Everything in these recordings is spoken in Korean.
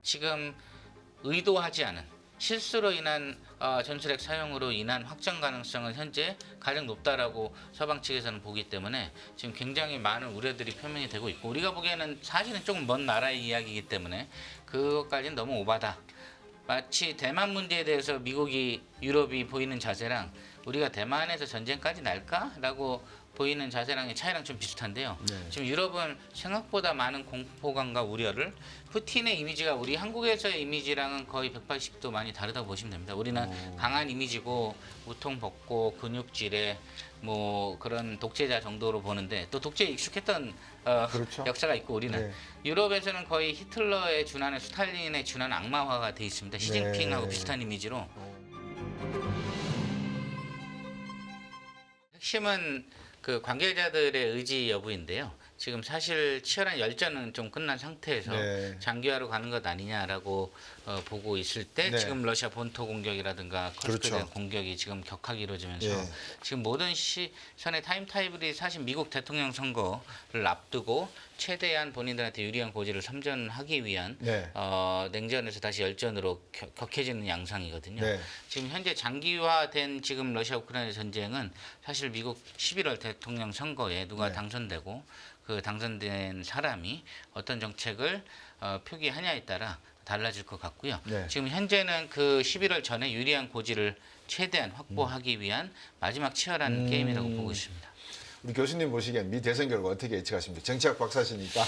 지금 의도하지 않은 실수로 인한 전술핵 사용으로 인한 확전 가능성은 현재 가장 높다라고 서방 측에서는 보기 때문에 지금 굉장히 많은 우려들이 표명이 되고 있고, 우리가 보기에는 사실은 조금 먼 나라의 이야기이기 때문에 그것까지는 너무 오바다. 마치 대만 문제에 대해서 미국이 유럽이 보이는 자세랑 우리가 대만에서 전쟁까지 날까라고 보이는 자세랑의 차이랑 좀 비슷한데요. 네. 지금 유럽은 생각보다 많은 공포감과 우려를, 푸틴의 이미지가 우리 한국에서의 이미지랑은 거의 180도 많이 다르다고 보시면 됩니다. 우리는 강한 이미지고 우통 벗고 근육질에 뭐 그런 독재자 정도로 보는데, 또 독재에 익숙했던 그렇죠. 역사가 있고, 우리는 네. 유럽에서는 거의 히틀러에 준하는, 스탈린에 준하는 악마화가 돼 있습니다. 시진핑하고 비슷한 이미지로. 핵심은 그 관계자들의 의지 여부인데요. 지금 사실 치열한 열전은 좀 끝난 상태에서 네. 장기화로 가는 것 아니냐라고 보고 있을 때, 네. 지금 러시아 본토 공격이라든가 커스크에 대한 그렇죠. 공격이 지금 격하게 이루어지면서 예. 지금 모든 시선의 타임테이블이 사실 미국 대통령 선거를 앞두고 최대한 본인들한테 유리한 고지를 선전하기 위한 네. 냉전에서 다시 열전으로 격해지는 양상이거든요. 네. 지금 현재 장기화된 지금 러시아 우크라이나 전쟁은 사실 미국 11월 대통령 선거에 누가 네. 당선되고 그 당선된 사람이 어떤 정책을 표기하냐에 따라 달라질 것 같고요. 네. 지금 현재는 그 11월 전에 유리한 고지를 최대한 확보하기 위한 마지막 치열한 게임이라고 보고 있습니다. 우리 교수님 보시기엔 미 대선 결과 어떻게 예측하십니까? 정치학 박사시니까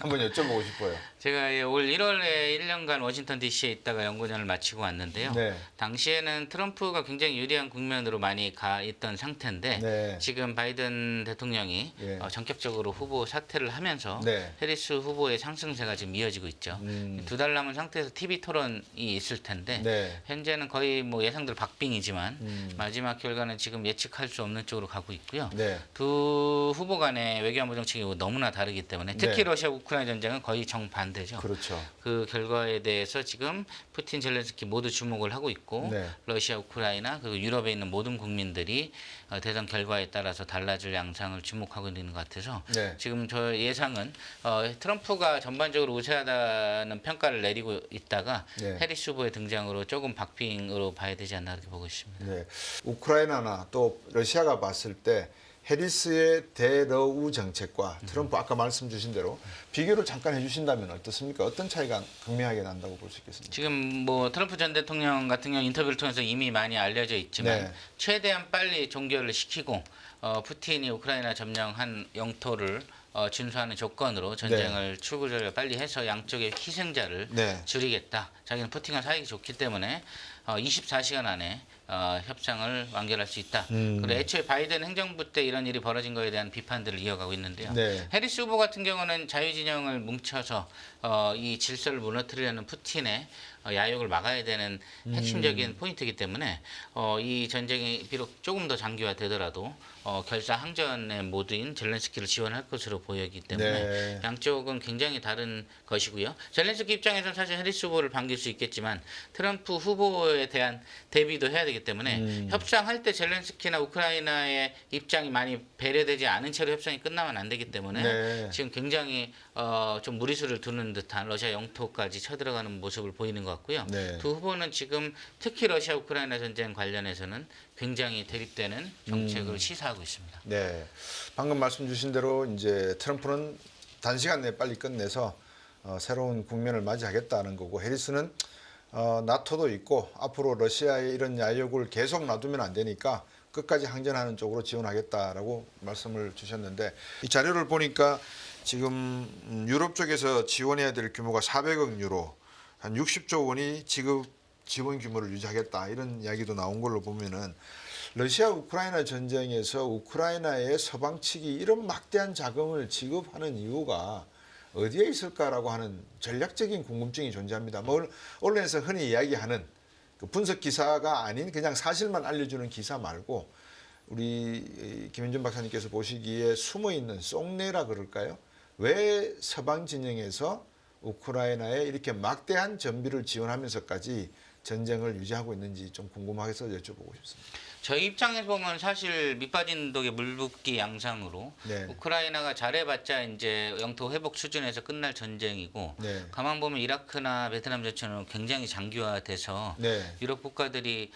한번 여쭤보고 싶어요. 제가 올 1월에 1년간 워싱턴 DC에 있다가 연구년을 마치고 왔는데요. 네. 당시에는 트럼프가 굉장히 유리한 국면으로 많이 가 있던 상태인데, 네. 지금 바이든 대통령이 예. 전격적으로 후보 사퇴를 하면서 네. 해리스 후보의 상승세가 지금 이어지고 있죠. 2달 남은 상태에서 TV 토론이 있을 텐데, 네. 현재는 거의 뭐 예상대로 박빙이지만 마지막 결과는 지금 예측할 수 없는 쪽으로 가고 있고요. 네. 두 후보 간의 외교안보 정책이 너무나 다르기 때문에, 특히 네. 러시아 우크라이나 전쟁은 거의 정반대죠. 그렇죠. 그 결과에 대해서 지금 푸틴, 젤렌스키 모두 주목을 하고 있고, 네. 러시아, 우크라이나 그리고 유럽에 있는 모든 국민들이 대선 결과에 따라서 달라질 양상을 주목하고 있는 것 같아서 네. 지금 저 예상은 트럼프가 전반적으로 우세하다는 평가를 내리고 있다가 네. 해리스 후보의 등장으로 조금 박빙으로 봐야 되지 않나 그렇게 보고 있습니다. 네. 우크라이나나 또 러시아가 봤을 때 해리스의 대러우 정책과 트럼프 아까 말씀 주신 대로 비교를 잠깐 해주신다면 어떻습니까? 어떤 차이가 극명하게 난다고 볼 수 있겠습니까? 지금 뭐 트럼프 전 대통령 같은 경우 인터뷰를 통해서 이미 많이 알려져 있지만, 네. 최대한 빨리 종결을 시키고 푸틴이 우크라이나 점령한 영토를 준수하는 조건으로 전쟁을 출구를 빨리 해서 양쪽의 희생자를 네. 줄이겠다. 자기는 푸틴과 사이가 좋기 때문에 24시간 안에 협상을 완결할 수 있다. 그리고 애초에 바이든 행정부 때 이런 일이 벌어진 거에 대한 비판들을 이어가고 있는데요. 네. 해리스 후보 같은 경우는 자유진영을 뭉쳐서 이 질서를 무너뜨리려는 푸틴의 야욕을 막아야 되는 핵심적인 포인트이기 때문에 이 전쟁이 비록 조금 더 장기화되더라도 결사항전의 모두인 젤렌스키를 지원할 것으로 보이기 때문에 네. 양쪽은 굉장히 다른 것이고요. 젤렌스키 입장에서는 사실 해리스 후보를 반길 수 있겠지만 트럼프 후보에 대한 대비도 해야 되기 때문에 협상할 때 젤렌스키나 우크라이나의 입장이 많이 배려되지 않은 채로 협상이 끝나면 안 되기 때문에 네. 지금 굉장히 좀 무리수를 두는 듯한 러시아 영토까지 쳐들어가는 모습을 보이는 것 같고요. 네. 두 후보는 지금 특히 러시아 우크라이나 전쟁 관련해서는 굉장히 대립되는 정책을 시사하고 있습니다. 네. 방금 말씀 주신 대로 이제 트럼프는 단시간 내에 빨리 끝내서 새로운 국면을 맞이하겠다는 거고, 해리스는 나토도 있고 앞으로 러시아의 이런 야욕을 계속 놔두면 안 되니까 끝까지 항전하는 쪽으로 지원하겠다라고 말씀을 주셨는데, 이 자료를 보니까 지금 유럽 쪽에서 지원해야 될 규모가 400억 유로, 한 60조 원이 지원 규모를 유지하겠다 이런 이야기도 나온 걸로 보면은, 러시아 우크라이나 전쟁에서 우크라이나의 서방 측이 이런 막대한 자금을 지급하는 이유가 어디에 있을까라고 하는 전략적인 궁금증이 존재합니다. 뭐 언론에서 흔히 이야기하는 그 분석 기사가 아닌 그냥 사실만 알려주는 기사 말고, 우리 김현준 박사님께서 보시기에 숨어 있는 속내라 그럴까요? 왜 서방 진영에서 우크라이나에 이렇게 막대한 전비를 지원하면서까지 전쟁을 유지하고 있는지 좀 궁금해서 여쭤보고 싶습니다. 저희 입장에서 보면 사실 밑빠진 독에 물붓기 양상으로 네. 우크라이나가 잘해봤자 이제 영토 회복 수준에서 끝날 전쟁이고 네. 가만 보면 이라크나 베트남 전처럼 굉장히 장기화돼서 네. 유럽 국가들이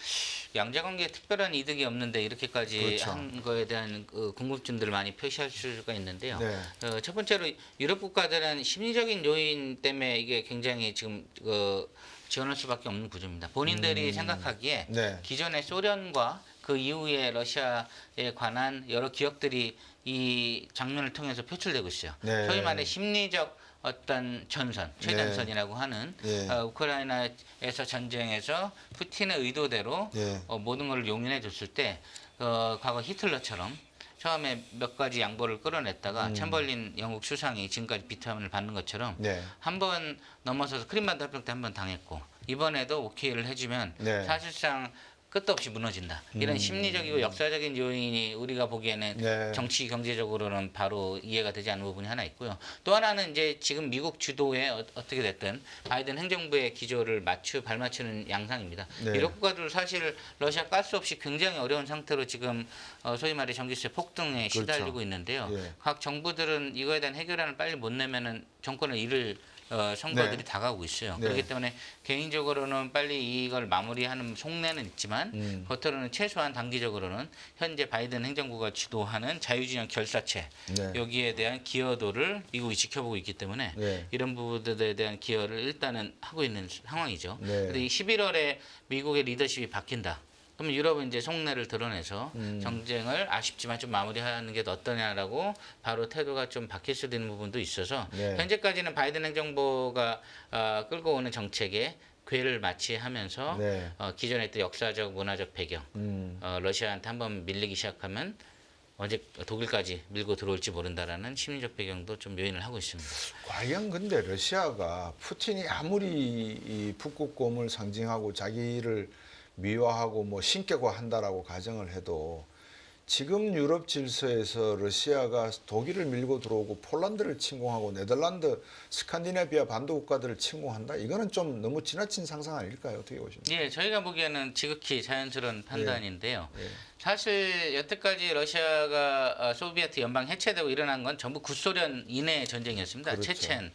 양자관계에 특별한 이득이 없는데 이렇게까지 그렇죠. 한 거에 대한 궁금증들을 많이 표시할 수가 있는데요. 네. 첫 번째로 유럽 국가들은 심리적인 요인 때문에 이게 굉장히 지금 지원할 수밖에 없는 구조입니다. 본인들이 생각하기에 네. 기존의 소련과 그 이후에 러시아에 관한 여러 기억들이 이 장면을 통해서 표출되고 있어요. 네. 소위 말해 심리적 어떤 전선, 최전선이라고 하는 네. 우크라이나에서 전쟁에서 푸틴의 의도대로 네. 모든 것을 용인해 줬을 때 과거 히틀러처럼 처음에 몇 가지 양보를 끌어냈다가 챔벌린 영국 수상이 지금까지 비탄을 받는 것처럼 네. 한 번 넘어서서 크림반도 합병 때 한 번 당했고 이번에도 오케이를 해주면 네. 사실상 끝도 없이 무너진다. 이런 심리적이고 역사적인 요인이 우리가 보기에는 네. 정치 경제적으로는 바로 이해가 되지 않는 부분이 하나 있고요. 또 하나는 이제 지금 미국 주도에 어떻게 됐든 바이든 행정부의 기조를 발맞추는 양상입니다. 네. 유럽 국가들 사실 러시아 가스 없이 굉장히 어려운 상태로 지금 소위 말해 전기세 폭등에 시달리고 그렇죠. 있는데요. 예. 각 정부들은 이거에 대한 해결안을 빨리 못 내면은 정권을 잃을 선거들이 네. 다가오고 있어요. 네. 그렇기 때문에 개인적으로는 빨리 이걸 마무리하는 속내는 있지만 겉으로는 최소한 단기적으로는 현재 바이든 행정부가 주도하는 자유진영 결사체 네. 여기에 대한 기여도를 미국이 지켜보고 있기 때문에 네. 이런 부분들에 대한 기여를 일단은 하고 있는 상황이죠. 네. 그런데 이 11월에 미국의 리더십이 바뀐다. 그러면 유럽은 이제 속내를 드러내서 정쟁을 아쉽지만 좀 마무리하는 게 더 어떠냐라고 바로 태도가 좀 바뀔 수도 있는 부분도 있어서 네. 현재까지는 바이든 행정부가 끌고 오는 정책에 궤를 마취하면서 네. 기존에 있던 역사적 문화적 배경 러시아한테 한번 밀리기 시작하면 언제 독일까지 밀고 들어올지 모른다라는 심리적 배경도 좀 요인을 하고 있습니다. 과연 근데 러시아가 푸틴이 아무리 이 북극곰을 상징하고 자기를 미화하고 뭐 신격화한다라고 가정을 해도 지금 유럽 질서에서 러시아가 독일을 밀고 들어오고 폴란드를 침공하고 네덜란드, 스칸디나비아 반도 국가들을 침공한다? 이거는 좀 너무 지나친 상상 아닐까요? 어떻게 보십니까? 예, 저희가 보기에는 지극히 자연스러운 판단인데요. 예. 사실 여태까지 러시아가 소비에트 연방 해체되고 일어난 건 전부 구소련 이내의 전쟁이었습니다. 그렇죠. 체첸,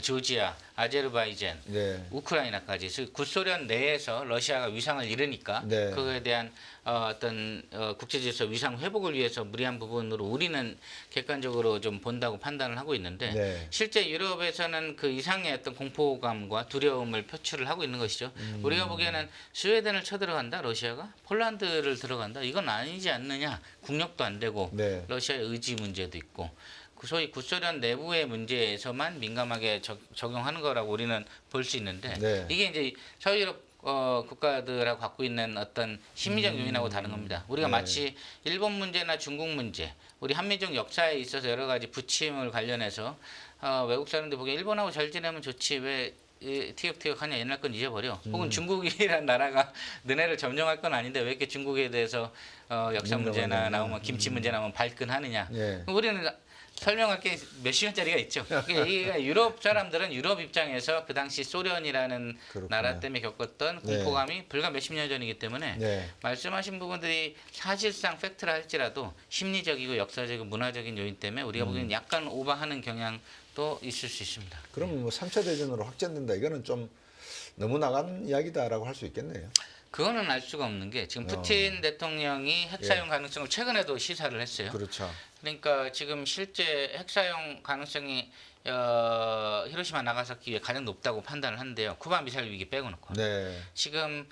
조지아, 아제르바이잔, 네. 우크라이나까지. 그래서 구소련 내에서 러시아가 위상을 잃으니까 네. 그거에 대한 어떤 국제 질서 위상 회복을 위해서 무리한 부분으로 우리는 객관적으로 좀 본다고 판단을 하고 있는데 네. 실제 유럽에서는 그 이상의 어떤 공포감과 두려움을 표출을 하고 있는 것이죠. 우리가 보기에는 스웨덴을 쳐들어간다, 러시아가 폴란드를 들어간다, 이건 아니지 않느냐. 국력도 안 되고 네. 러시아의 의지 문제도 있고 그 소위 구소련 내부의 문제에서만 민감하게 적용하는 거라고 우리는 볼 수 있는데 네. 이게 이제 서유럽 국가들하고 갖고 있는 어떤 심리적 요인하고 다른 겁니다. 우리가 네. 마치 일본 문제나 중국 문제, 우리 한미적 역사에 있어서 여러 가지 부침을 관련해서 외국 사람들 보기에 일본하고 잘 지내면 좋지 왜 티격태격하냐 옛날 건 잊어버려. 혹은 중국이란 나라가 너네를 점령할 건 아닌데 왜 이렇게 중국에 대해서 역사 문제나 나오면 김치 문제 나오면 발끈하느냐. 네. 우리는 설명할 게 몇 시간짜리가 있죠. 이게 유럽 사람들은 유럽 입장에서 그 당시 소련이라는 그렇구나. 나라 때문에 겪었던 네. 공포감이 불과 몇십 년 전이기 때문에 네. 말씀하신 부분들이 사실상 팩트라 할지라도 심리적이고 역사적이고 문화적인 요인 때문에 우리가 보기에는 약간 오버하는 경향도 있을 수 있습니다. 그럼 뭐 3차 대전으로 확전된다. 이거는 좀 너무 나간 이야기다라고 할 수 있겠네요. 그거는 알 수가 없는 게 지금 푸틴 대통령이 핵사용 가능성을 최근에도 시사를 했어요. 그렇죠. 그러니까 지금 실제 핵사용 가능성이 히로시마 나가사키에 가장 높다고 판단을 하는데요. 쿠바 미사일 위기 빼고 놓고. 네. 지금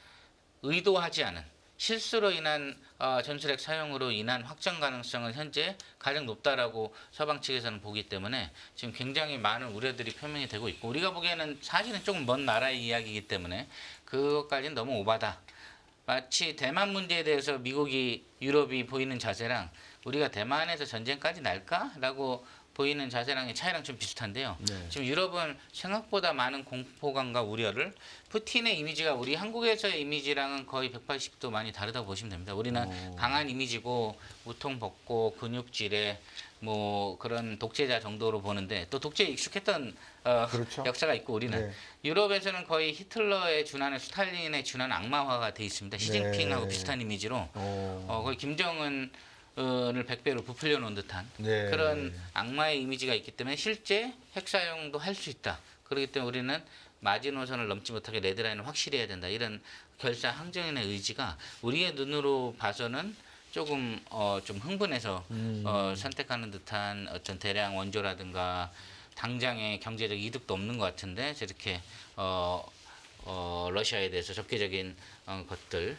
의도하지 않은 실수로 인한 전술핵 사용으로 인한 확전 가능성은 현재 가장 높다라고 서방 측에서는 보기 때문에 지금 굉장히 많은 우려들이 표명이 되고 있고 우리가 보기에는 사실은 조금 먼 나라의 이야기이기 때문에 그것까지는 너무 오바다. 마치 대만 문제에 대해서 미국이 유럽이 보이는 자세랑 우리가 대만에서 전쟁까지 날까라고 보이는 자세랑 차이랑 좀 비슷한데요. 네. 지금 유럽은 생각보다 많은 공포감과 우려를 푸틴의 이미지가 우리 한국에서의 이미지랑은 거의 180도 많이 다르다고 보시면 됩니다. 우리는 강한 이미지고 우통 벗고 근육질에 뭐 그런 독재자 정도로 보는데 또 독재에 익숙했던 그렇죠. 역사가 있고 우리는 네. 유럽에서는 거의 히틀러에 준하는 스탈린에 준하는 악마화가 돼 있습니다. 시진핑하고 네. 비슷한 이미지로 오. 거의 김정은을 100배로 부풀려 놓은 듯한 네. 그런 악마의 이미지가 있기 때문에 실제 핵 사용도 할 수 있다. 그렇기 때문에 우리는 마지노선을 넘지 못하게 레드라인을 확실히 해야 된다. 이런 결사 항쟁인의 의지가 우리의 눈으로 봐서는 조금 좀 흥분해서 선택하는 듯한 어떤 대량 원조라든가 당장의 경제적 이득도 없는 것 같은데 저렇게 러시아에 대해서 접개적인 것들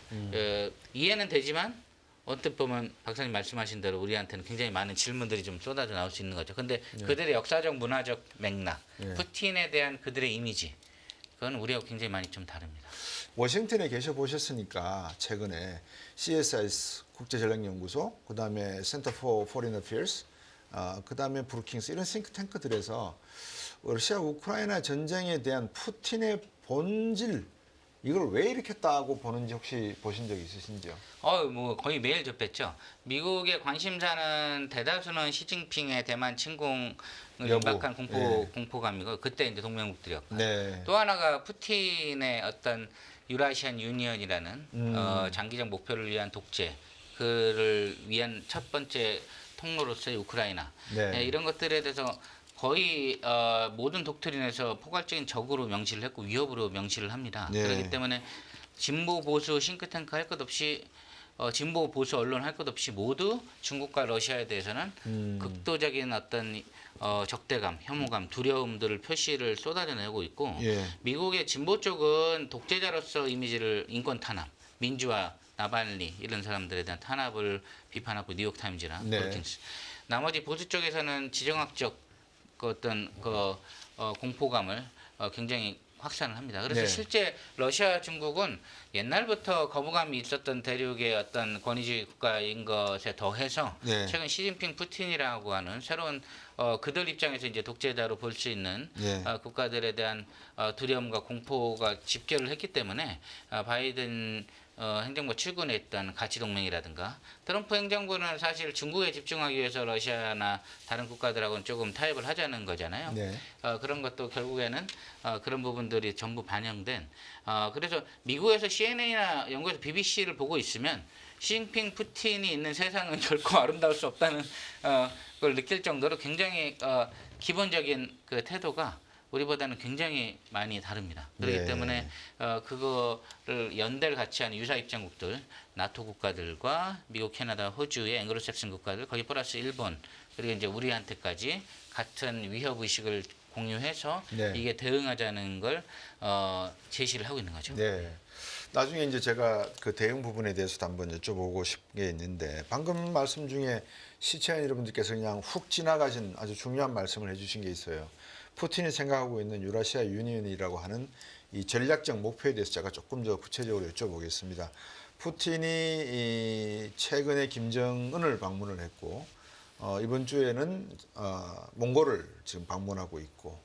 이해는 되지만 언뜻 보면 박사님 말씀하신 대로 우리한테는 굉장히 많은 질문들이 좀 쏟아져 나올 수 있는 거죠. 근데 그들의 역사적 문화적 맥락, 푸틴에 대한 그들의 이미지 그건 우리하고 굉장히 많이 좀 다릅니다. 워싱턴에 계셔 보셨으니까 최근에 CSIS 국제전략연구소, 그다음에 Center for Foreign Affairs, 그다음에 브루킹스 이런 싱크탱크들에서 러시아 우크라이나 전쟁에 대한 푸틴의 본질 이걸 왜 일으켰다고 보는지 혹시 보신 적 있으신지요? 뭐 거의 매일 접했죠. 미국의 관심사는 대다수는 시진핑의 대만 침공을 여부. 임박한 예. 공포감이고 그때 이제 동맹국들이었고 네. 또 하나가 푸틴의 어떤 유라시안 유니언이라는 장기적 목표를 위한 독재 그를 위한 첫 번째 통로로서의 우크라이나 네. 이런 것들에 대해서 거의 모든 독트린에서 포괄적인 적으로 명시를 했고 위협으로 명시를 합니다. 네. 그렇기 때문에 진보 보수 싱크탱크 할 것 없이 진보 보수 언론 할 것 없이 모두 중국과 러시아에 대해서는 극도적인 어떤 적대감, 혐오감, 두려움들을 표시를 쏟아내고 있고 예. 미국의 진보 쪽은 독재자로서 이미지를 인권 탄압, 민주화, 나발리 이런 사람들에 대한 탄압을 비판하고 뉴욕타임즈나 네. 브루킹스. 나머지 보수 쪽에서는 지정학적 그 어떤 공포감을 굉장히 확산을 합니다. 그래서 네. 실제 러시아, 중국은 옛날부터 거부감이 있었던 대륙의 어떤 권위주의 국가인 것에 더해서 네. 최근 시진핑, 푸틴이라고 하는 새로운 그들 입장에서 이제 독재자로 볼 수 있는 네. 국가들에 대한 두려움과 공포가 집결을 했기 때문에 바이든 행정부 출근했던 가치 동맹이라든가 트럼프 행정부는 사실 중국에 집중하기 위해서 러시아나 다른 국가들하고는 조금 타협을 하자는 거잖아요. 네. 그런 것도 결국에는 그런 부분들이 전부 반영된 그래서 미국에서 CNN이나 영국에서 BBC를 보고 있으면 시진핑, 푸틴이 있는 세상은 결코 아름다울 수 없다는 걸 느낄 정도로 굉장히 기본적인 그 태도가 우리보다는 굉장히 많이 다릅니다. 그렇기 네. 때문에 그거를 연대를 같이 하는 유사 입장국들, 나토 국가들과 미국, 캐나다, 호주의 앵글로색슨 국가들, 거기 플러스 일본 그리고 이제 우리한테까지 같은 위협 의식을 공유해서 네. 이게 대응하자는 걸 제시를 하고 있는 거죠. 네. 나중에 이제 제가 그 대응 부분에 대해서도 한번 여쭤보고 싶은 게 있는데 방금 말씀 중에 시청자 여러분들께서 그냥 훅 지나가신 아주 중요한 말씀을 해주신 게 있어요. 푸틴이 생각하고 있는 유라시아 유니언이라고 하는 이 전략적 목표에 대해서 제가 조금 더 구체적으로 여쭤보겠습니다. 푸틴이 최근에 김정은을 방문을 했고 이번 주에는 몽골을 지금 방문하고 있고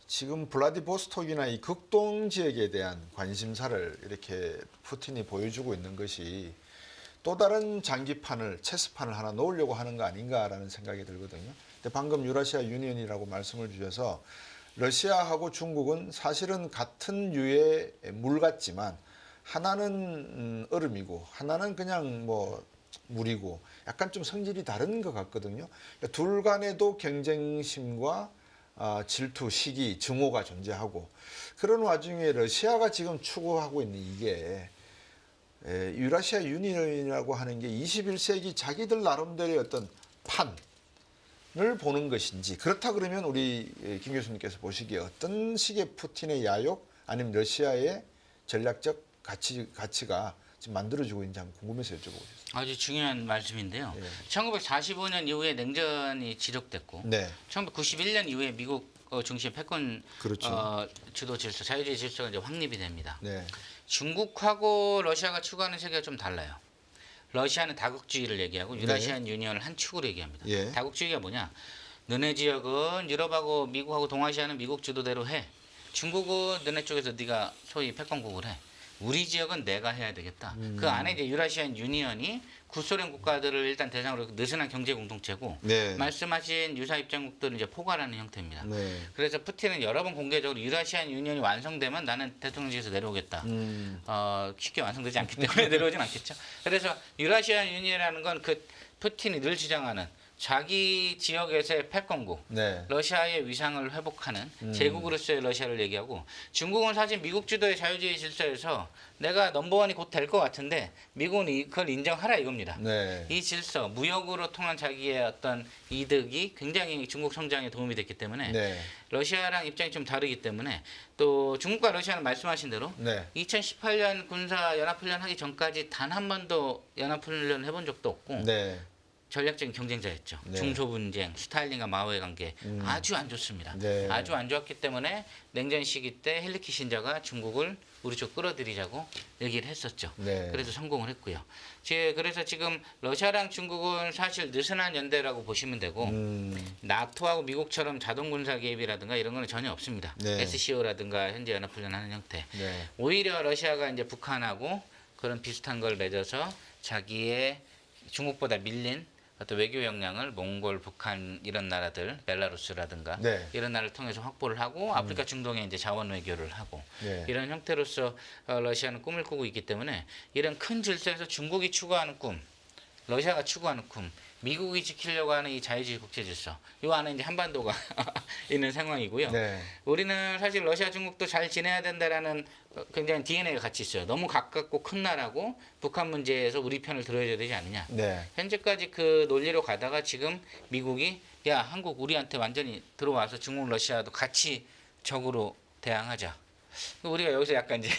지금 블라디보스톡이나 이 극동 지역에 대한 관심사를 이렇게 푸틴이 보여주고 있는 것이 또 다른 장기판을 체스판을 하나 놓으려고 하는 거 아닌가라는 생각이 들거든요. 근데 방금 유라시아 유니언이라고 말씀을 주셔서 러시아하고 중국은 사실은 같은 유의 물 같지만 하나는 얼음이고 하나는 그냥 뭐 물이고 약간 좀 성질이 다른 것 같거든요. 그러니까 둘 간에도 경쟁심과 질투, 시기, 증오가 존재하고 그런 와중에 러시아가 지금 추구하고 있는 이게 유라시아 유니언이라고 하는 게 21세기 자기들 나름대로의 어떤 판을 보는 것인지 그렇다 그러면 우리 김 교수님께서 보시기에 어떤 식의 푸틴의 야욕 아니면 러시아의 전략적 가치가 지금 만들어지고 있는지 한번 궁금해서 여쭤보겠습니다. 아주 중요한 말씀인데요. 네. 1945년 이후에 냉전이 지속됐고 네. 1991년 이후에 미국 중심 패권 그렇죠. 주도 질서, 자유주의 질서가 이제 확립이 됩니다. 네. 중국하고 러시아가 추구하는 세계가 좀 달라요. 러시아는 다국주의를 얘기하고 유라시안 유니언을 한 축으로 얘기합니다. 예. 다국주의가 뭐냐? 너네 지역은 유럽하고 미국하고 동아시아는 미국 주도대로 해. 중국은 너네 쪽에서 네가 소위 패권국을 해. 우리 지역은 내가 해야 되겠다. 그 안에 이제 유라시안 유니언이 구소련 국가들을 일단 대상으로 느슨한 경제 공동체고 네. 말씀하신 유사 입장국들은 이제 포괄하는 형태입니다. 네. 그래서 푸틴은 여러 번 공개적으로 유라시안 유니언이 완성되면 나는 대통령직에서 내려오겠다. 쉽게 완성되지 않기 때문에 내려오진 않겠죠. 그래서 유라시안 유니언이라는 건 그 푸틴이 늘 주장하는 자기 지역에서의 패권국, 네. 러시아의 위상을 회복하는 제국으로서의 러시아를 얘기하고 중국은 사실 미국 주도의 자유주의 질서에서 내가 넘버원이 곧 될 것 같은데 미국은 그걸 인정하라 이겁니다. 네. 이 질서, 무역으로 통한 자기의 어떤 이득이 굉장히 중국 성장에 도움이 됐기 때문에 네. 러시아랑 입장이 좀 다르기 때문에 또 중국과 러시아는 말씀하신 대로 네. 2018년 군사 연합훈련 하기 전까지 단 한 번도 연합훈련 해본 적도 없고 네. 전략적인 경쟁자였죠. 네. 중소분쟁, 스탈린과 마오의 관계 아주 안 좋습니다. 네. 아주 안 좋았기 때문에 냉전 시기 때 헨리 키신저가 중국을 우리 쪽 끌어들이자고 얘기를 했었죠. 네. 그래서 성공을 했고요. 그래서 지금 러시아랑 중국은 사실 느슨한 연대라고 보시면 되고 나토하고 미국처럼 자동 군사 개입이라든가 이런 거는 전혀 없습니다. 네. SCO라든가 현재 연합훈련하는 형태. 네. 오히려 러시아가 이제 북한하고 그런 비슷한 걸 맺어서 자기의 중국보다 밀린 어떤 외교 역량을 몽골, 북한 이런 나라들, 벨라루스라든가 네. 이런 나라를 통해서 확보를 하고 아프리카 중동에 이제 자원 외교를 하고 네. 이런 형태로서 러시아는 꿈을 꾸고 있기 때문에 이런 큰 질서에서 중국이 추구하는 꿈, 러시아가 추구하는 꿈, 미국이 지키려고 하는 이 자유주의 국제 질서, 이 안에 이제 한반도가 있는 상황이고요. 네. 우리는 사실 러시아, 중국도 잘 지내야 된다라는 굉장히 DNA가 같이 있어요. 너무 가깝고 큰 나라고 북한 문제에서 우리 편을 들어줘야 되지 않느냐. 네. 현재까지 그 논리로 가다가 지금 미국이 야 한국 우리한테 완전히 들어와서 중국, 러시아도 같이 적으로 대항하자. 우리가 여기서 약간 이제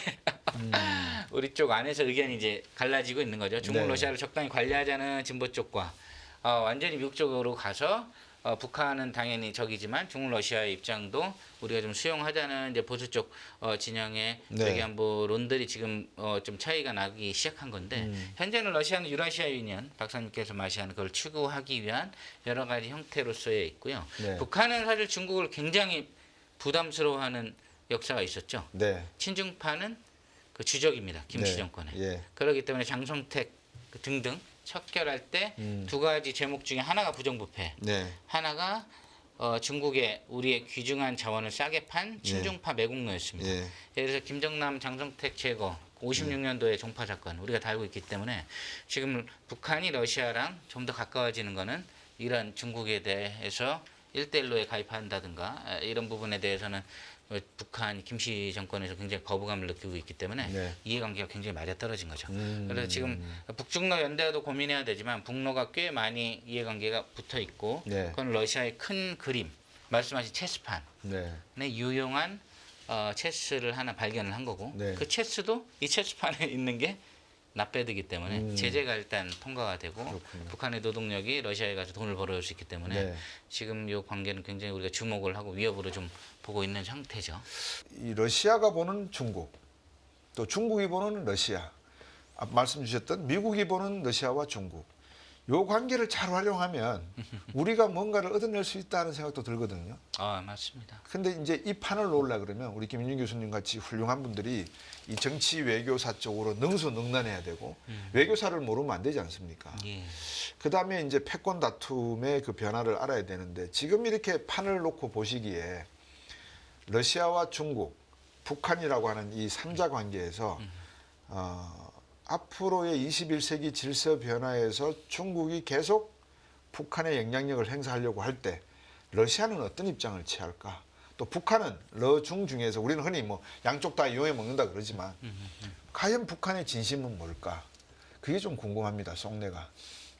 우리 쪽 안에서 의견이 이제 갈라지고 있는 거죠. 중국, 네. 러시아를 적당히 관리하자는 진보 쪽과 완전히 미국 쪽으로 가서 북한은 당연히 적이지만 중국, 러시아의 입장도 우리가 좀 수용하자는 이제 보수 쪽 진영의 네. 외교안보론들이 지금 좀 차이가 나기 시작한 건데 현재는 러시아는 유라시아 유니언 박사님께서 말씀하는 그걸 추구하기 위한 여러 가지 형태로서의 있고요. 네. 북한은 사실 중국을 굉장히 부담스러워하는 역사가 있었죠. 네. 친중파는 그 주적입니다. 김씨 네. 정권에. 예. 그렇기 때문에 장성택 등등 척결할 때 두 가지 제목 중에 하나가 부정부패, 네. 하나가 중국에 우리의 귀중한 자원을 싸게 판 친중파 매국노였습니다. 예. 그래서 김정남, 장성택 제거 56년도의 종파 사건 우리가 다 알고 있기 때문에 지금 북한이 러시아랑 좀 더 가까워지는 거는 이런 중국에 대해서 1대1로에 가입한다든가 이런 부분에 대해서는 북한 김씨 정권에서 굉장히 거부감을 느끼고 있기 때문에 네. 이해관계가 굉장히 맞아떨어진 거죠. 그래서 지금 북중러 연대도 고민해야 되지만 북로가 꽤 많이 이해관계가 붙어 있고 네. 그건 러시아의 큰 그림, 말씀하신 체스판에 네. 유용한 체스를 하나 발견을 한 거고 네. 그 체스도 이 체스판에 있는 게 납배드기 때문에 제재가 일단 통과가 되고 그렇군요. 북한의 노동력이 러시아에 가서 돈을 벌어올 수 있기 때문에 네. 지금 이 관계는 굉장히 우리가 주목을 하고 위협으로 좀 보고 있는 상태죠. 이 러시아가 보는 중국, 또 중국이 보는 러시아, 말씀 주셨던 미국이 보는 러시아와 중국, 요 관계를 잘 활용하면 우리가 뭔가를 얻어낼 수 있다는 생각도 들거든요. 맞습니다. 근데 이제 이 판을 놓으려 그러면 우리 김윤 교수님 같이 훌륭한 분들이 이 정치 외교사 쪽으로 능수능란해야 되고 외교사를 모르면 안 되지 않습니까? 예. 그다음에 이제 패권 다툼의 그 변화를 알아야 되는데 지금 이렇게 판을 놓고 보시기에 러시아와 중국, 북한이라고 하는 이 3자 관계에서 앞으로의 21세기 질서 변화에서 중국이 계속 북한의 영향력을 행사하려고 할 때 러시아는 어떤 입장을 취할까? 또 북한은 러중 중에서 우리는 흔히 뭐 양쪽 다 이용해 먹는다 그러지만 과연 북한의 진심은 뭘까? 그게 좀 궁금합니다. 속내가.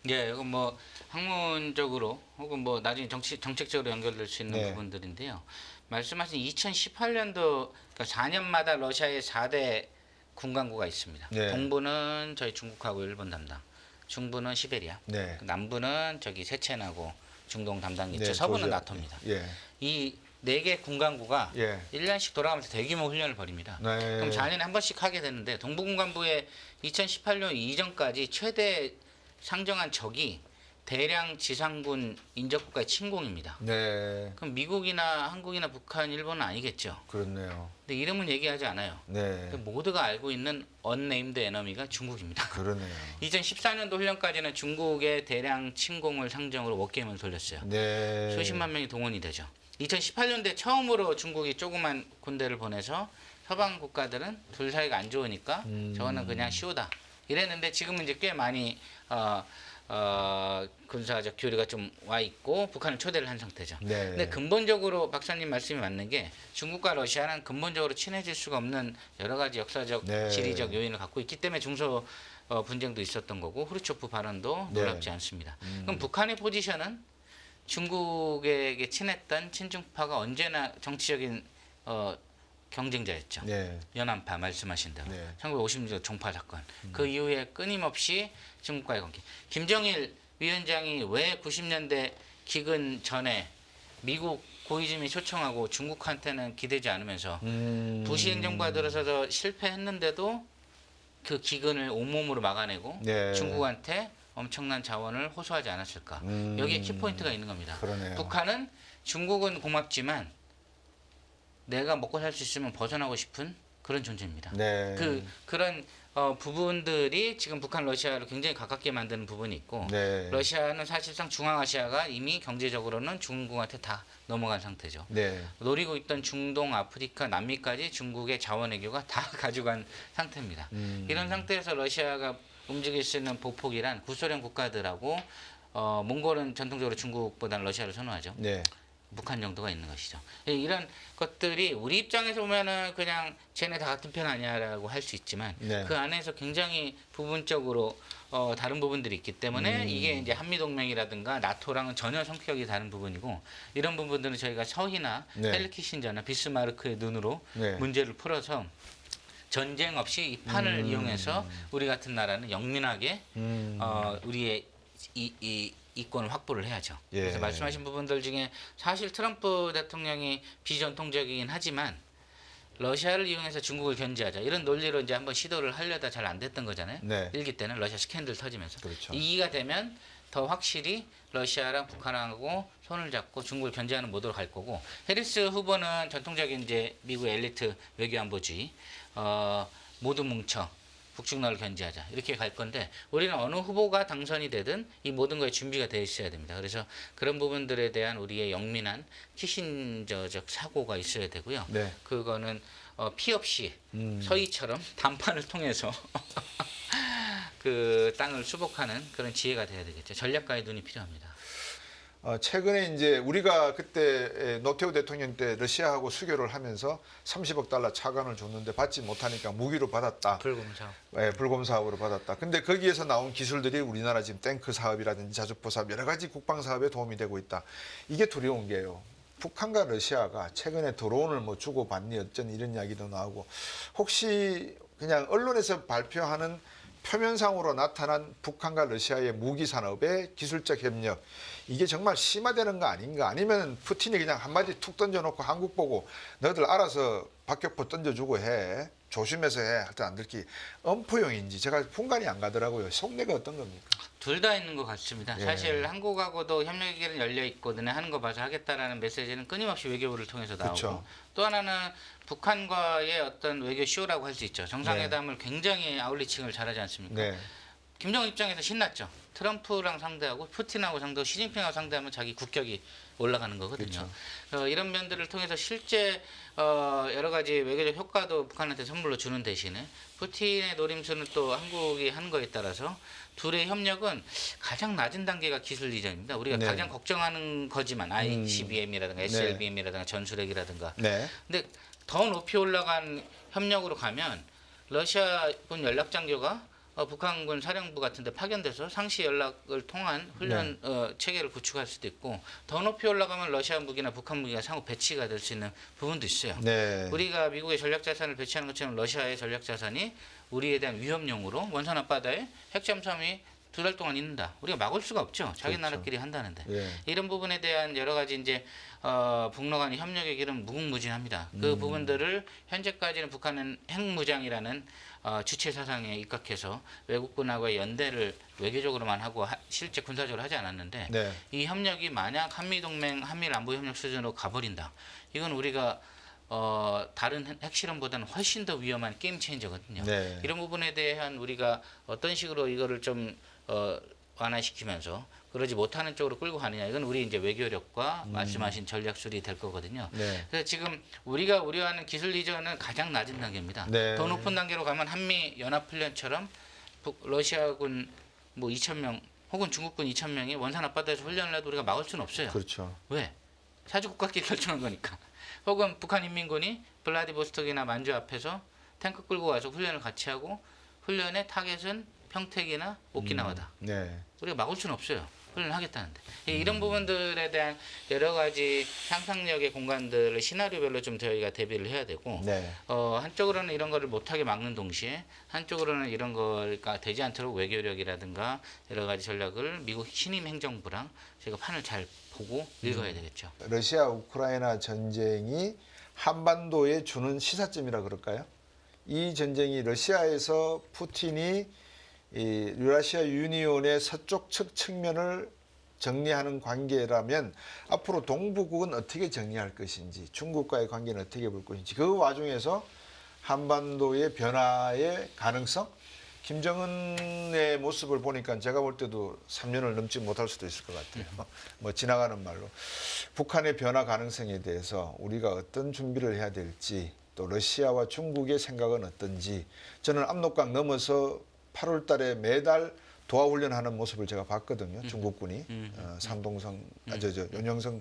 예, 이건 뭐 학문적으로 혹은 뭐 나중에 정책적으로 연결될 수 있는 네. 부분들인데요. 말씀하신 2018년도 그러니까 4년마다 러시아의 4대 군강구가 있습니다. 네. 동부는 저희 중국하고 일본 담당, 중부는 시베리아, 네. 남부는 저기 세첸하고 중동 담당이 있죠. 네, 서부는 조지아. 나토입니다. 예. 이 4개 군강구가 예. 1년씩 돌아가면서 대규모 훈련을 벌입니다. 네. 그럼 4년에 한 번씩 하게 되는데 동부군관부에 2018년 이전까지 최대 상정한 적이 대량 지상군 인접국가의 침공입니다. 네. 그럼 미국이나 한국이나 북한, 일본은 아니겠죠. 그렇네요. 근데 이름은 얘기하지 않아요. 네. 모두가 알고 있는 언네임드 에너미가 중국입니다. 그러네요. 2014년도 훈련까지는 중국의 대량 침공을 상정으로 워게임을 돌렸어요. 네. 수십만 명이 동원이 되죠. 2018년도에 처음으로 중국이 조그만 군대를 보내서 서방 국가들은 둘 사이가 안 좋으니까 저거는 그냥 쉬우다 이랬는데 지금은 이제 꽤 많이 군사적 교류가 좀 와 있고 북한을 초대를 한 상태죠. 네. 근데 근본적으로 박사님 말씀이 맞는 게 중국과 러시아는 근본적으로 친해질 수가 없는 여러 가지 역사적, 네. 지리적 요인을 갖고 있기 때문에 중소 분쟁도 있었던 거고 후르초프 발언도 네. 놀랍지 않습니다. 그럼 북한의 포지션은 중국에게 친했던 친중파가 언제나 정치적인 경쟁자였죠. 네. 연안파 말씀하신 대로 네. 1950년대 종파 사건 그 이후에 끊임없이 중국과의 관계. 김정일 위원장이 왜 90년대 기근 전에 미국 고이즈미 초청하고 중국한테는 기대지 않으면서 부시 행정부가 들어서서 실패했는데도 그 기근을 온몸으로 막아내고 네. 중국한테 엄청난 자원을 호소하지 않았을까. 여기에 키포인트가 있는 겁니다. 그러네요. 북한은 중국은 고맙지만 내가 먹고 살 수 있으면 벗어나고 싶은 그런 존재입니다. 네. 그런 부분들이 지금 북한 러시아를 굉장히 가깝게 만드는 부분이 있고 네. 러시아는 사실상 중앙아시아가 이미 경제적으로는 중국한테 다 넘어간 상태죠. 네. 노리고 있던 중동, 아프리카, 남미까지 중국의 자원 외교가 다 가져간 상태입니다. 이런 상태에서 러시아가 움직일 수 있는 보폭이란 구소련 국가들하고 몽골은 전통적으로 중국보다는 러시아를 선호하죠. 네. 북한 정도가 있는 것이죠. 이런 것들이 우리 입장에서 보면은 그냥 쟤네 다 같은 편 아니야라고 할 수 있지만 네. 그 안에서 굉장히 부분적으로 다른 부분들이 있기 때문에 이게 이제 한미동맹이라든가 나토랑은 전혀 성격이 다른 부분이고 이런 부분들은 저희가 서희나 네. 헬리 키신저나 비스마르크의 눈으로 네. 문제를 풀어서 전쟁 없이 이 판을 이용해서 우리 같은 나라는 영민하게 우리의 이 이권을 확보를 해야죠. 예. 그래서 말씀하신 부분들 중에 사실 트럼프 대통령이 비전통적이긴 하지만 러시아를 이용해서 중국을 견제하자 이런 논리로 이제 한번 시도를 하려다 잘 안 됐던 거잖아요. 네. 1기 때는 러시아 스캔들 터지면서 그렇죠. 2기가 되면 더 확실히 러시아랑 북한하고 손을 잡고 중국을 견제하는 모드로 갈 거고 해리스 후보는 전통적인 이제 미국 엘리트 외교안보주의 모두 뭉쳐 북중러를 견제하자 이렇게 갈 건데 우리는 어느 후보가 당선이 되든 이 모든 거에 준비가 되어 있어야 됩니다. 그래서 그런 부분들에 대한 우리의 영민한 키신저적 사고가 있어야 되고요. 네. 그거는 피 없이 서희처럼 담판을 통해서 그 땅을 수복하는 그런 지혜가 돼야 되겠죠. 전략가의 눈이 필요합니다. 최근에 이제 우리가 그때 노태우 대통령 때 러시아하고 수교를 하면서 30억 달러 차관을 줬는데 받지 못하니까 무기로 받았다. 불금 사업. 네, 불금 사업으로 받았다. 근데 거기에서 나온 기술들이 우리나라 지금 탱크 사업이라든지 자주포 사업 여러 가지 국방 사업에 도움이 되고 있다. 이게 두려운 게요. 북한과 러시아가 최근에 드론을 뭐 주고 받니 어쩐 이런 이야기도 나오고 혹시 그냥 언론에서 발표하는 표면상으로 나타난 북한과 러시아의 무기 산업의 기술적 협력 이게 정말 심화되는 거 아닌가 아니면 푸틴이 그냥 한마디 툭 던져놓고 한국 보고 너희들 알아서 박격포 던져주고 해 조심해서 해 할 때 안 들키 엄포용인지 제가 분간이 안 가더라고요. 속내가 어떤 겁니까? 둘 다 있는 것 같습니다. 예. 사실 한국하고도 협력의 길은 열려 있거든요. 하는 거 봐서 하겠다라는 메시지는 끊임없이 외교부를 통해서 나오고 그쵸. 또 하나는 북한과의 어떤 외교 쇼라고 할 수 있죠. 정상회담을 굉장히 아울리칭을 잘하지 않습니까? 네. 김정은 입장에서 신났죠. 트럼프랑 상대하고 푸틴하고 상대하고 시진핑하고 상대하면 자기 국격이 올라가는 거거든요. 이런 면들을 통해서 실제 여러 가지 외교적 효과도 북한한테 선물로 주는 대신에 푸틴의 노림수는 또 한국이 하는 거에 따라서 둘의 협력은 가장 낮은 단계가 기술 이전입니다. 우리가 네. 가장 걱정하는 거지만 ICBM이라든가 SLBM이라든가 전술핵이라든가 네. 근데 더 높이 올라간 협력으로 가면 러시아군 연락장교가 북한군 사령부 같은 데 파견돼서 상시 연락을 통한 훈련 체계를 구축할 수도 있고 더 높이 올라가면 러시아 무기나 북한 무기가 상호 배치가 될 수 있는 부분도 있어요. 네. 우리가 미국의 전략자산을 배치하는 것처럼 러시아의 전략자산이 우리에 대한 위협용으로 원산 앞바다에 핵잠수함이 두 달 동안 있는다. 우리가 막을 수가 없죠. 자기 그렇죠. 나라끼리 한다는데. 예. 이런 부분에 대한 여러 가지 이제 북러 간 협력의 길은 무궁무진합니다. 그 부분들을 현재까지는 북한은 핵무장이라는 주체 사상에 입각해서 외국군하고의 연대를 외교적으로만 하고 실제 군사적으로 하지 않았는데 네. 이 협력이 만약 한미동맹, 한미안보협력 수준으로 가버린다. 이건 우리가 다른 핵실험보다는 훨씬 더 위험한 게임 체인저거든요. 네. 이런 부분에 대한 우리가 어떤 식으로 이거를 좀 완화시키면서 그러지 못하는 쪽으로 끌고 가느냐 이건 우리 이제 외교력과 말씀하신 전략술이 될 거거든요. 네. 그래서 지금 우리가 우려하는 기술 이전은 가장 낮은 단계입니다. 네. 더 높은 단계로 가면 한미 연합훈련처럼 러시아군 뭐 2,000명 혹은 중국군 2,000명이 원산 앞바다에서 훈련을 해도 우리가 막을 수는 없어요. 그렇죠. 왜? 사주국가끼리 결정한 거니까. 혹은 북한 인민군이 블라디보스톡이나 만주 앞에서 탱크 끌고 와서 훈련을 같이 하고 훈련의 타겟은 평택이나 오키나와다. 네. 우리가 막을 수는 없어요. 훈련을 하겠다는데. 이런 부분들에 대한 여러 가지 상상력의 공간들을 시나리오별로 좀 저희가 대비를 해야 되고 네. 한쪽으로는 이런 거를 못하게 막는 동시에 한쪽으로는 이런 거가 되지 않도록 외교력이라든가 여러 가지 전략을 미국 신임 행정부랑 저희가 판을 잘 보고 읽어야 되겠죠. 러시아 우크라이나 전쟁이 한반도에 주는 시사점이라 그럴까요? 이 전쟁이 러시아에서 푸틴이 이 유라시아 유니온의 서쪽 측 측면을 정리하는 관계라면 앞으로 동북국은 어떻게 정리할 것인지 중국과의 관계는 어떻게 볼 것인지 그 와중에서 한반도의 변화의 가능성 김정은의 모습을 보니까 제가 볼 때도 3년을 넘지 못할 수도 있을 것 같아요. 뭐 지나가는 말로 북한의 변화 가능성에 대해서 우리가 어떤 준비를 해야 될지 또 러시아와 중국의 생각은 어떤지 저는 압록강 넘어서 8월 달에 매달 도하훈련하는 모습을 제가 봤거든요. 중국군이 산동성, 윤영성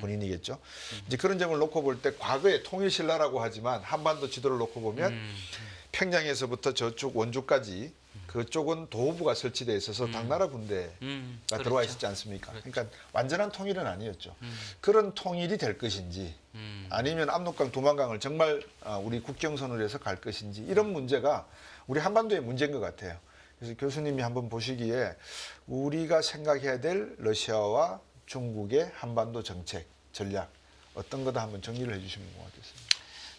군인이겠죠. 이제 그런 점을 놓고 볼 때 과거에 통일신라라고 하지만 한반도 지도를 놓고 보면 평양에서부터 저쪽 원주까지 그쪽은 도호부가 설치되어 있어서 당나라 군대가 그렇죠. 들어와 있었지 않습니까? 그러니까 완전한 통일은 아니었죠. 그런 통일이 될 것인지 아니면 압록강 두만강을 정말 우리 국경선으로 해서 갈 것인지 이런 문제가 우리 한반도의 문제인 것 같아요. 그래서 교수님이 한번 보시기에 우리가 생각해야 될 러시아와 중국의 한반도 정책, 전략 어떤 거다 한번 정리를 해주시면 고맙겠습니다.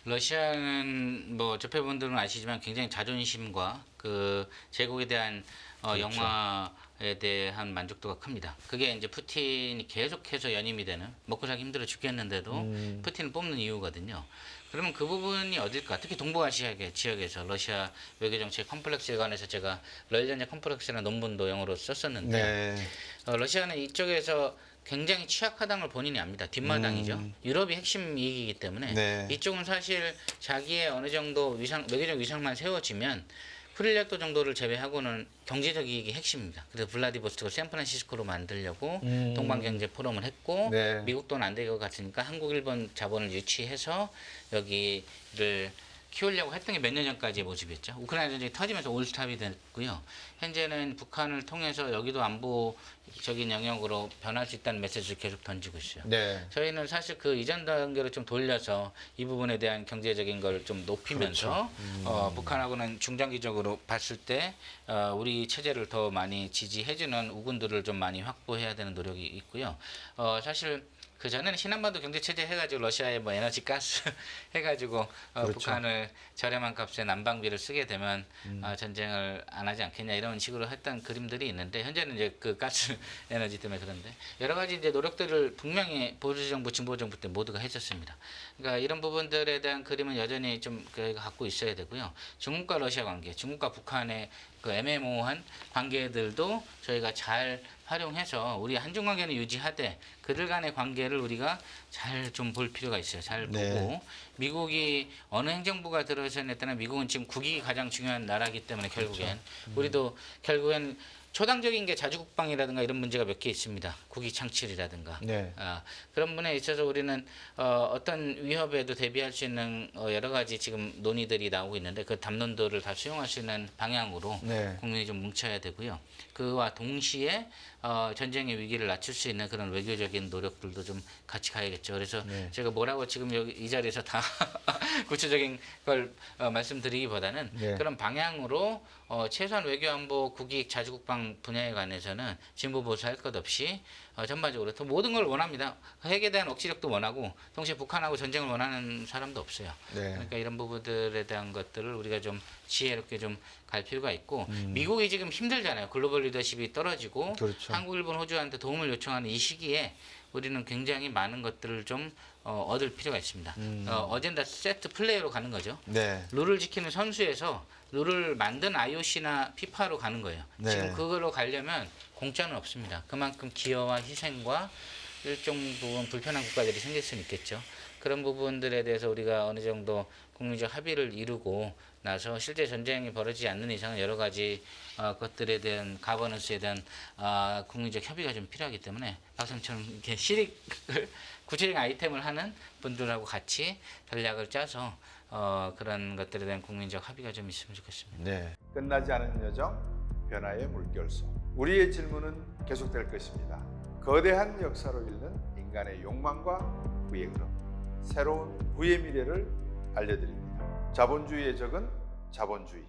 러시아는 뭐 접해분들은 아시지만 굉장히 자존심과 그 제국에 대한 그렇죠. 영화에 대한 만족도가 큽니다. 그게 이제 푸틴이 계속해서 연임이 되는 먹고 살기 힘들어 죽겠는데도 푸틴을 뽑는 이유거든요. 그러면 그 부분이 어딜까? 특히 동북아시아 지역에서 러시아 외교정책 컴플렉스에 관해서 제가 러일전쟁 컴플렉스라는 논문도 영어로 썼었는데 네. 러시아는 이쪽에서 굉장히 취약하다는 걸 본인이 압니다. 뒷마당이죠. 유럽이 핵심 이익이기 때문에 네. 이쪽은 사실 자기의 어느 정도 외교적 위상만 세워지면 프릴레토 정도를 제외하고는 경제적 이익이 핵심입니다. 그래서 블라디보스톡을 샌프란시스코로 만들려고 동방경제 포럼을 했고 네. 미국 돈 안 될 것 같으니까 한국, 일본 자본을 유치해서 여기를 키우려고 했던 게 몇 년 전까지의 모습이었죠. 우크라이나 전쟁이 터지면서 올스탑이 됐고요. 현재는 북한을 통해서 여기도 안보적인 영역으로 변할 수 있다는 메시지를 계속 던지고 있어요. 네. 저희는 사실 그 이전 단계로 좀 돌려서 이 부분에 대한 경제적인 걸 좀 높이면서 북한하고는 중장기적으로 봤을 때 우리 체제를 더 많이 지지해주는 우군들을 좀 많이 확보해야 되는 노력이 있고요. 사실 그 전에는 신한반도 경제 체제 해가지고 러시아에 뭐 에너지 가스 해가지고 그렇죠. 북한을 저렴한 값에 난방비를 쓰게 되면 전쟁을 안 하지 않겠냐 이런 식으로 했던 그림들이 있는데 현재는 이제 그 가스 에너지 때문에 그런데 여러 가지 이제 노력들을 분명히 보수 정부, 진보 정부 때 모두가 했었습니다. 그러니까 이런 부분들에 대한 그림은 여전히 좀 저희가 갖고 있어야 되고요. 중국과 러시아 관계, 중국과 북한의 그 애매모호한 관계들도 저희가 잘 활용해서 우리 한중 관계는 유지하되 그들 간의 관계를 우리가 잘 좀 볼 필요가 있어요. 잘 보고 네. 미국이 어느 행정부가 들어서에 따라 미국은 지금 국익이 가장 중요한 나라이기 때문에 결국엔 우리도 결국엔 초당적인 게 자주국방이라든가 이런 문제가 몇 개 있습니다. 국익 창출이라든가 네. 그런 부분에 있어서 우리는 어떤 위협에도 대비할 수 있는 여러 가지 지금 논의들이 나오고 있는데 그 담론들을 다 수용할 수 있는 방향으로 네. 국민이 좀 뭉쳐야 되고요. 그와 동시에 전쟁의 위기를 낮출 수 있는 그런 외교적인 노력들도 좀 같이 가야겠죠. 그래서 네. 제가 뭐라고 지금 여기 이 자리에서 다 구체적인 걸 말씀드리기보다는 네. 그런 방향으로 최소한 외교안보 국익 자주국방 국방 분야에 관해서는 진보 보수할 것 없이 전반적으로 또 모든 걸 원합니다. 핵에 대한 억지력도 원하고 동시에 북한하고 전쟁을 원하는 사람도 없어요. 네. 그러니까 이런 부분들에 대한 것들을 우리가 좀 지혜롭게 좀 갈 필요가 있고 미국이 지금 힘들잖아요. 글로벌 리더십이 떨어지고 그렇죠. 한국, 일본, 호주한테 도움을 요청하는 이 시기에 우리는 굉장히 많은 것들을 좀 얻을 필요가 있습니다. 어젠다 세트 플레이로 가는 거죠. 네. 룰을 지키는 선수에서 룰을 만든 IOC나 피파로 가는 거예요. 네. 지금 그걸로 가려면 공짜는 없습니다. 그만큼 기여와 희생과 일정 부분 불편한 국가들이 생길 수는 있겠죠. 그런 부분들에 대해서 우리가 어느 정도 국민적 합의를 이루고 나서 실제 전쟁이 벌어지지 않는 이상은 여러 가지 것들에 대한 가버넌스에 대한 국민적 협의가 좀 필요하기 때문에 박사님처럼 이렇게 실익을 구체적인 아이템을 하는 분들하고 같이 전략을 짜서 그런 것들에 대한 국민적 합의가 좀 있으면 좋겠습니다. 네. 끝나지 않은 여정, 변화의 물결소. 우리의 질문은 계속될 것입니다. 거대한 역사로 읽는 인간의 욕망과 부의 흐름. 새로운 부의 미래를 알려드립니다. 자본주의의 적은 자본주의.